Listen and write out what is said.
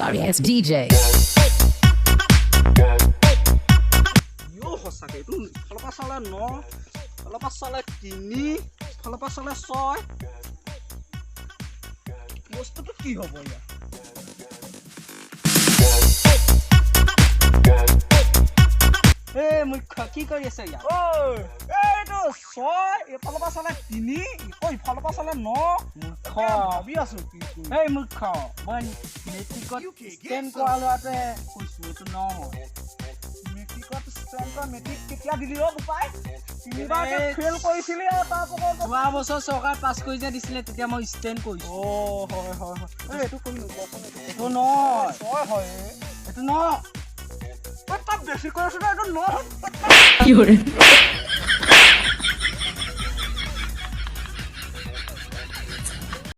sorry ass DJ. Yo hosake itu kalau salah 9, kalau salah 3, kalau salah 6. বস্তুটো কি হ'ব ইয়া এ মুখ্য কি কৰি আছে ইয়া ঐ এইটো 6 এফালৰ চালে 3 ইফালৰ চালে 9 মুখ্য ভাবি আছো কি এই মুখ্য মই মেট্ৰিকত স্টেন কৰা লোৱাতে কৈছো এইটো 9 হয় মেট্ৰিকত স্টেন কৰা মেট্ৰিক কেতিয়া দিলি অ উপায় তিনিবাৰ ফেল কৰিছিলি আৰু তাৰ পৰা যোৱা বছৰ চৰকাৰ পাছ কৰি যে দিছিলে তেতিয়া মই স্টেন কৰিছো অ হয় হয় হয় এইটো কোন এইটো নহয় হয় এইটো নহয় তাত বেছি কৰিছো এইটো নহয় You're